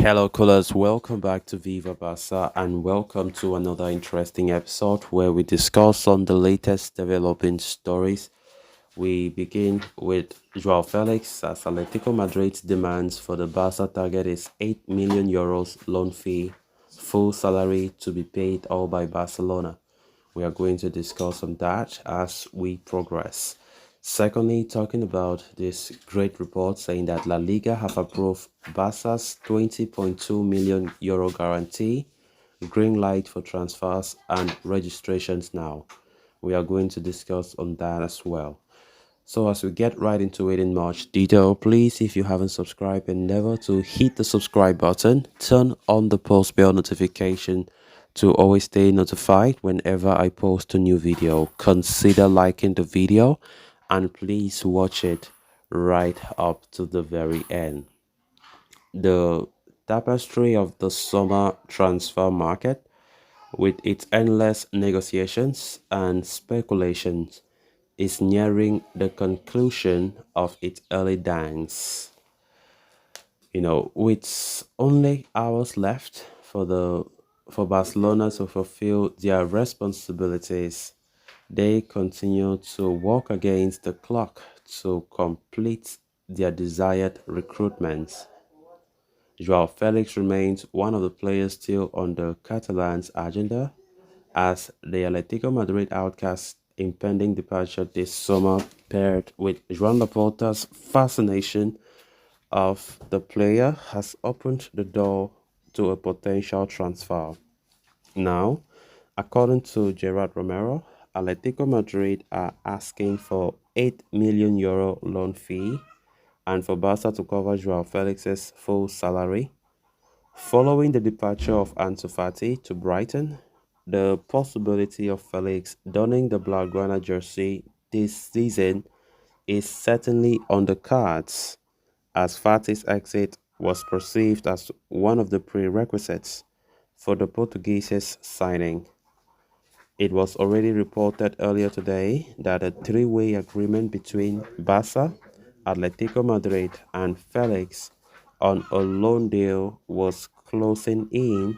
Hello, callers. Welcome back to Viva Basa and welcome to another interesting episode where we discuss on the latest developing stories. We begin with Joao Felix as Atletico Madrid's demands for the Barca target is 8 million euros loan fee, full salary to be paid all by Barcelona. We are going to discuss on that as we progress. Secondly, talking about this great report saying that La Liga have approved Barca's 20.2 million euro guarantee, green light for transfers and registrations now. We are going to discuss on that as well. So as we get right into it in much detail, please, if you haven't subscribed, endeavor to hit the subscribe button, turn on the post bell notification to always stay notified whenever I post a new video. Consider liking the video and please watch it right up to the very end. The tapestry of the summer transfer market with its endless negotiations and speculations is nearing the conclusion of its early dance. With only hours left for Barcelona to fulfill their responsibilities, they continue to work against the clock to complete their desired recruitment. Joao Felix remains one of the players still on the Catalans' agenda, as the Atletico Madrid outcast impending departure this summer paired with Joan Laporta's fascination of the player has opened the door to a potential transfer. Now, according to Gerard Romero, Atletico Madrid are asking for 8 million euro loan fee and for Barca to cover Joao Felix's full salary. Following the departure of Ansu Fati to Brighton, the possibility of Felix donning the Blaugrana jersey this season is certainly on the cards, as Fati's exit was perceived as one of the prerequisites for the Portuguese's signing. It was already reported earlier today that a three-way agreement between Barca, Atletico Madrid, and Felix on a loan deal was closing in,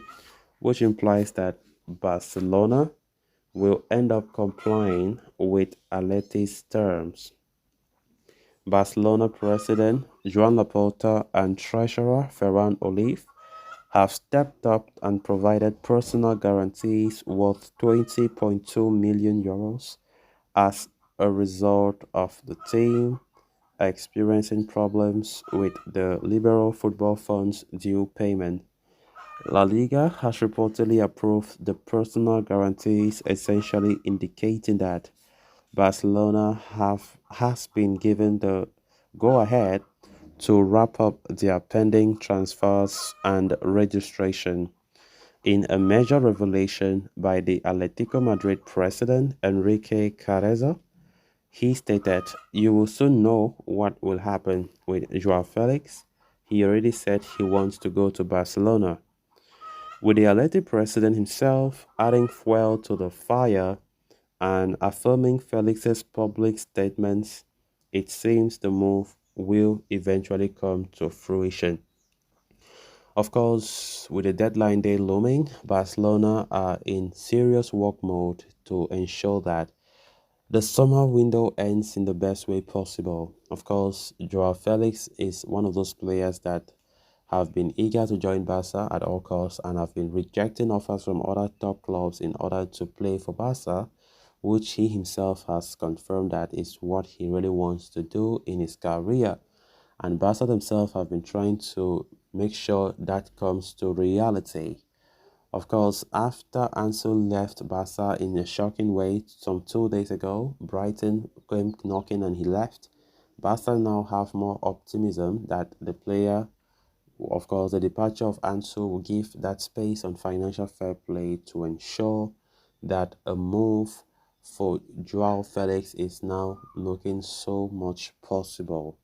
which implies that Barcelona will end up complying with Atleti's terms. Barcelona president Joan Laporta and treasurer Ferran Olive have stepped up and provided personal guarantees worth 20.2 million euros as a result of the team experiencing problems with the Liberal Football Fund's due payment. La Liga has reportedly approved the personal guarantees, essentially indicating that Barcelona has been given the go-ahead to wrap up their pending transfers and registration. In a major revelation by the Atletico Madrid president Enrique Carreza, he stated, "You will soon know what will happen with Joao Felix. He already said he wants to go to Barcelona." With the Atleti president himself adding fuel to the fire and affirming Felix's public statements, it seems the move will eventually come to fruition. Of course, with the deadline day looming, Barcelona are in serious work mode to ensure that the summer window ends in the best way possible. Of course, Joao Felix is one of those players that have been eager to join Barca at all costs and have been rejecting offers from other top clubs in order to play for Barca, which he himself has confirmed that is what he really wants to do in his career. And Barca themselves have been trying to make sure that comes to reality. Of course, after Ansu left Barca in a shocking way some 2 days ago, Brighton came knocking and he left. Barca now have more optimism that the player, of course, the departure of Ansu will give that space on financial fair play to ensure that a move for Joao Felix is now looking so much possible.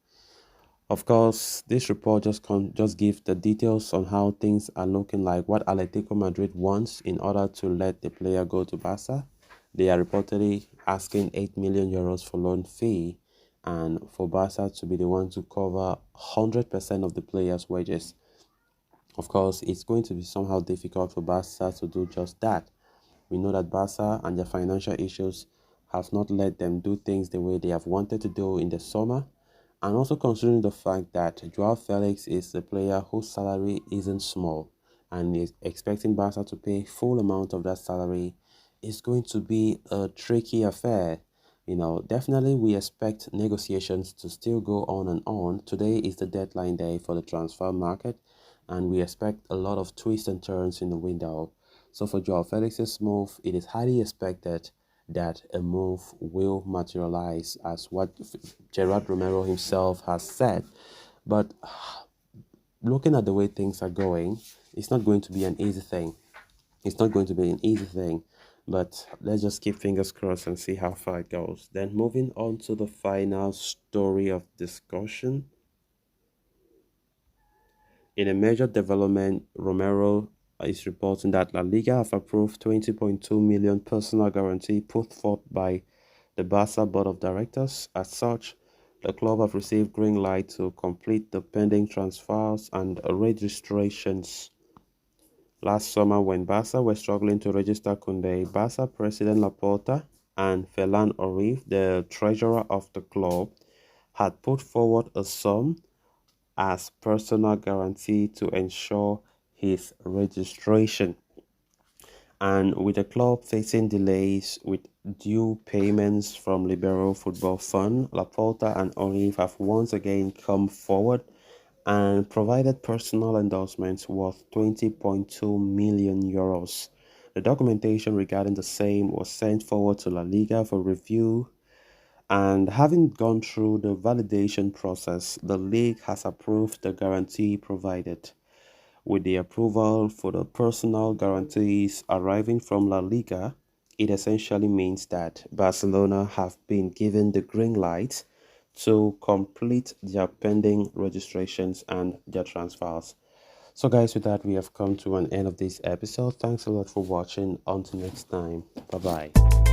Of course, this report just gives the details on how things are looking like what Atletico Madrid wants in order to let the player go to Barca. They are reportedly asking 8 million euros for loan fee and for Barca to be the one to cover 100% of the player's wages. Of course, it's going to be somehow difficult for Barca to do just that. We know that Barca and their financial issues have not let them do things the way they have wanted to do in the summer. And also considering the fact that Joao Felix is a player whose salary isn't small and is expecting Barca to pay full amount of that salary is going to be a tricky affair. Definitely we expect negotiations to still go on and on. Today is the deadline day for the transfer market, and we expect a lot of twists and turns in the window. So for Joao Felix's move, it is highly expected that a move will materialize as what Gerard Romero himself has said. But looking at the way things are going, it's not going to be an easy thing. It's not going to be an easy thing, but let's just keep fingers crossed and see how far it goes. Then moving on to the final story of discussion. In a major development, Romero is reporting that La Liga have approved 20.2 million personal guarantee put forth by the Barca board of directors. As such, the club have received green light to complete the pending transfers and registrations. Last summer, when Barca were struggling to register Koundé, Barca president Laporta and Ferran Orive, the treasurer of the club, had put forward a sum as personal guarantee to ensure his registration. And with the club facing delays with due payments from Liberal Football Fund, Laporta and Orive have once again come forward and provided personal endorsements worth 20.2 million euros. The documentation regarding the same was sent forward to La Liga for review, and having gone through the validation process, the league has approved the guarantee provided. With the approval for the personal guarantees arriving from La Liga, it essentially means that Barcelona have been given the green light to complete their pending registrations and their transfers. So guys, with that, we have come to an end of this episode. Thanks a lot for watching. Until next time. Bye bye.